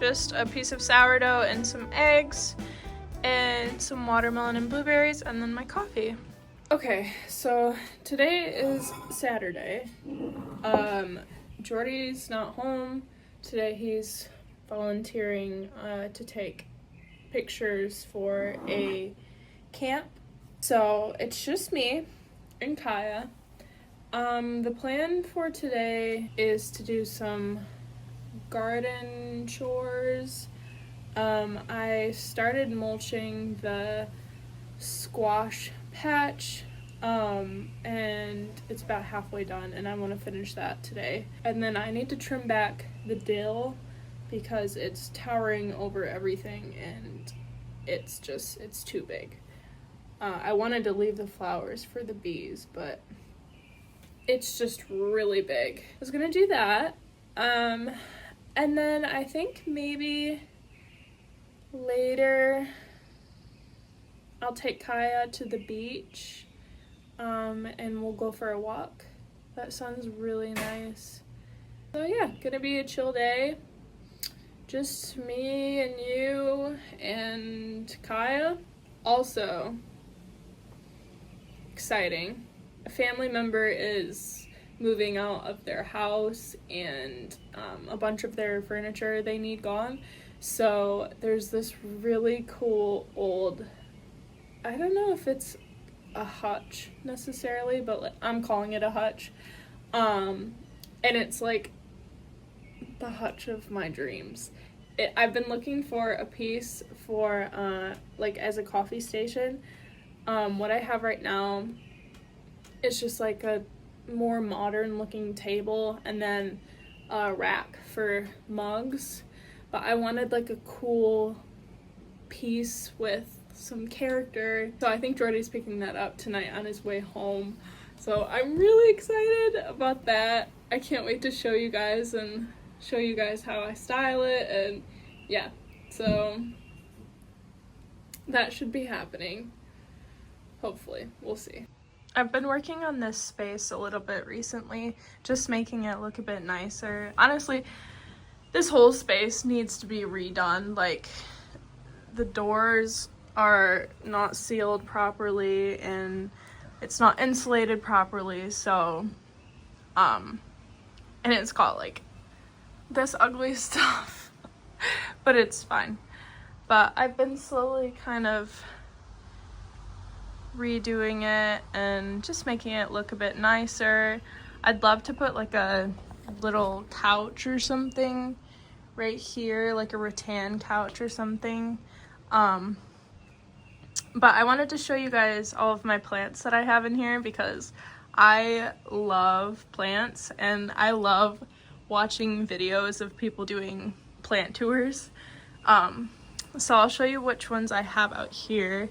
just a piece of sourdough and some eggs and some watermelon and blueberries, and then my coffee. Okay, so today is Saturday. Jordy's not home today. He's volunteering to take pictures for a camp. So it's just me and Kaja. The plan for today is to do some garden chores. I started mulching the squash patch, and it's about halfway done, and I want to finish that today. And then I need to trim back the dill because it's towering over everything and it's too big. I wanted to leave the flowers for the bees, but it's just really big. I was gonna do that. And then I think maybe later I'll take Kaja to the beach, and we'll go for a walk. That sounds really nice. So yeah, gonna be a chill day. Just me and you and Kaja. Also, exciting. A family member is moving out of their house and a bunch of their furniture they need gone. So there's this really cool old, I don't know if it's a hutch necessarily, but I'm calling it a hutch. And it's like the hutch of my dreams. I've been looking for a piece for like as a coffee station. What I have right now is just like a more modern looking table and then a rack for mugs. But I wanted like a cool piece with some character. So I think Jordy's picking that up tonight on his way home. So I'm really excited about that. I can't wait to show you guys and show you guys how I style it, and yeah, so that should be happening. Hopefully, we'll see. I've been working on this space a little bit recently, just making it look a bit nicer. Honestly, this whole space needs to be redone. Like, the doors are not sealed properly and it's not insulated properly, so and it's got like this ugly stuff, but it's fine. But I've been slowly kind of redoing it and just making it look a bit nicer. I'd love to put like a little couch or something right here, like a rattan couch or something. But I wanted to show you guys all of my plants that I have in here because I love plants and I love watching videos of people doing plant tours. So I'll show you which ones I have out here.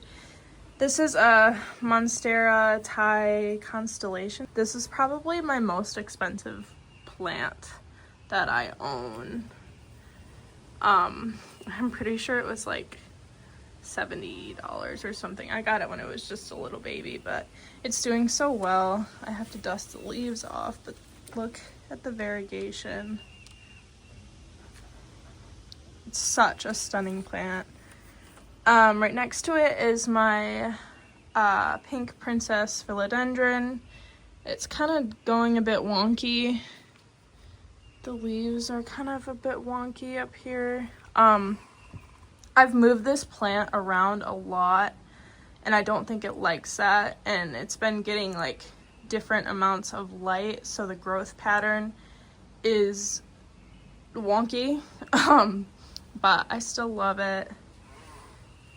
This is a Monstera Thai Constellation. This is probably my most expensive plant that I own. I'm pretty sure it was like $70 or something. I got it when it was just a little baby, but it's doing so well. I have to dust the leaves off, but look at the variegation. It's such a stunning plant. Right next to it is my pink princess philodendron. It's kind of going a bit wonky. The leaves are kind of a bit wonky up here. I've moved this plant around a lot and I don't think it likes that, and it's been getting like different amounts of light, so the growth pattern is wonky. But I still love it.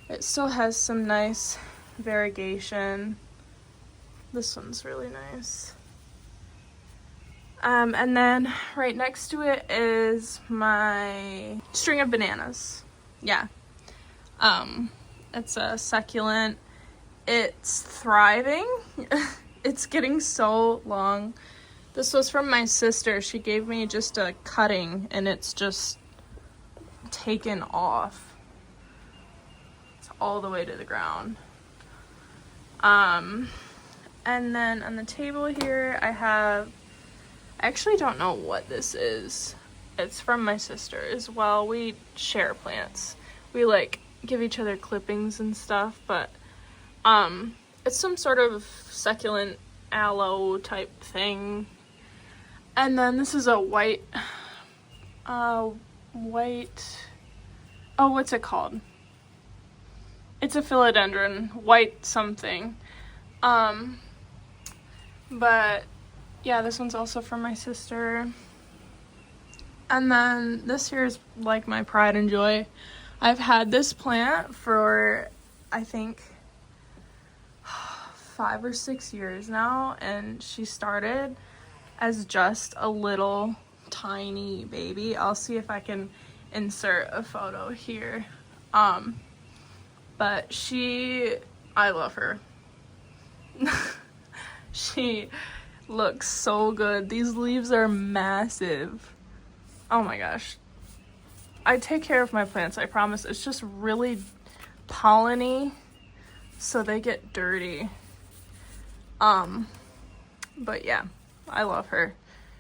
It still has some nice variegation. This one's really nice. And then right next to it is my string of bananas. Yeah. It's a succulent. It's thriving. It's getting so long. This was from my sister. She gave me just a cutting and it's just taken off. It's all the way to the ground. And then on the table here I actually don't know what this is. It's from my sister as well. We share plants. We like give each other clippings and stuff, but it's some sort of succulent aloe type thing. And then this is a white, oh, what's it called? It's a philodendron, white something. But yeah, this one's also from my sister. And then this here is like my pride and joy. I've had this plant for, I think, 5 or 6 years now, and she started as just a little tiny baby. I'll see if I can insert a photo here. But I love her. She looks so good. These leaves are massive. Oh my gosh. I take care of my plants, I promise. It's just really pollen-y, so they get dirty. But yeah, I love her.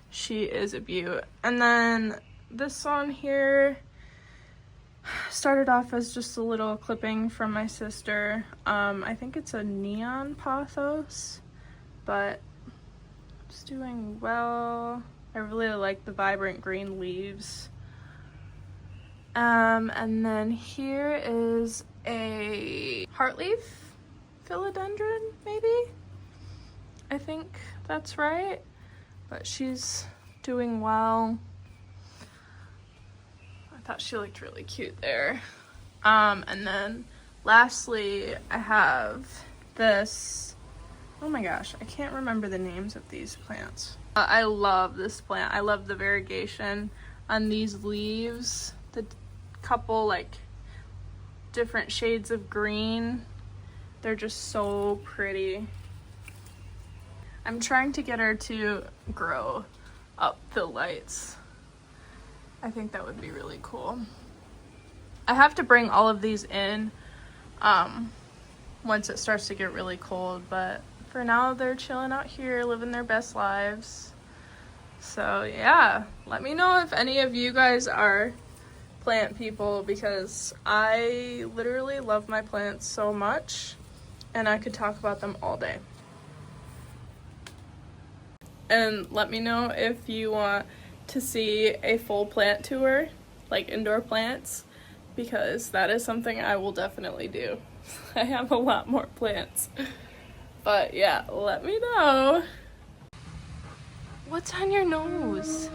She is a beaut. And then this one here started off as just a little clipping from my sister. I think it's a neon pothos, but it's doing well. I really like the vibrant green leaves. And then here is a heartleaf philodendron, maybe? I think that's right. But she's doing well. I thought she looked really cute there. And then lastly, I have this. Oh my gosh, I can't remember the names of these plants. I love this plant. I love the variegation on these leaves. The couple like different shades of green. They're just so pretty. I'm trying to get her to grow up the lights. I think that would be really cool. I have to bring all of these in once it starts to get really cold, but for now they're chilling out here, living their best lives. So yeah, let me know if any of you guys are plant people, because I literally love my plants so much and I could talk about them all day. And let me know if you want to see a full plant tour, like indoor plants, because that is something I will definitely do. I have a lot more plants. But yeah, let me know. What's on your nose?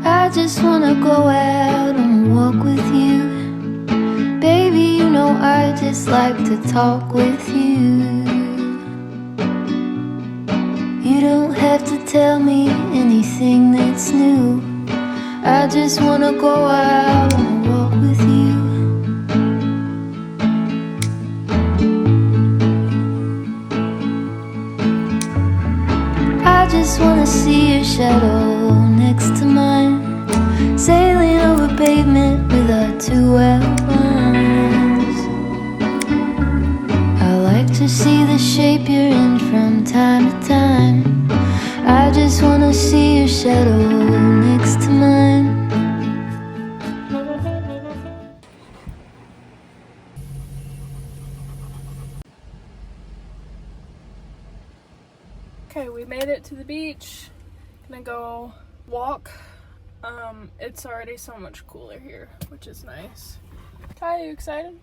I just wanna go out on a walk with you. Baby, you know I just like to talk with you. You don't have to tell me anything that's new. I just wanna go out on a walk with you. I just wanna see your shadow next to mine, sailing over pavement with our two outlines. I like to see the shape you're in from time to time. I just wanna see your shadow next to mine. Okay, we made it to the beach. Gonna go walk. It's already so much cooler here, which is nice. Kaja, you excited?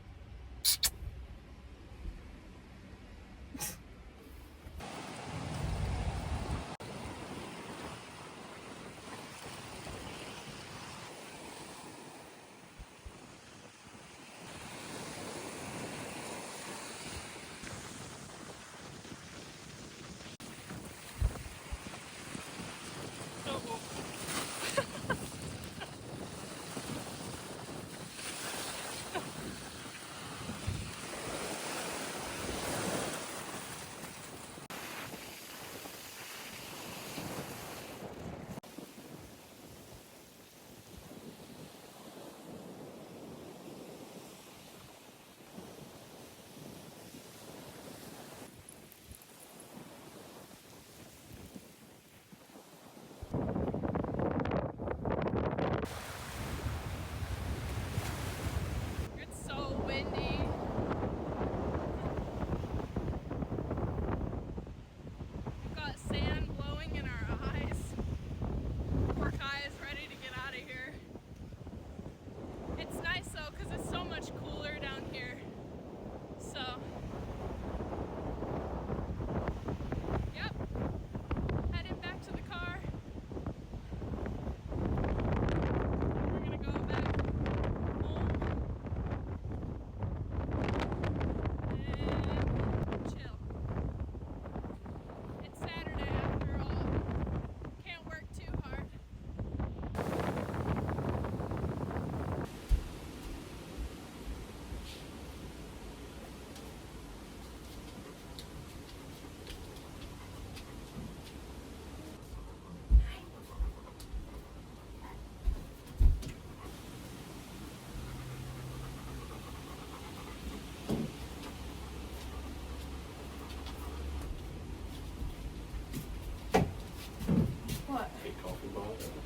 about it.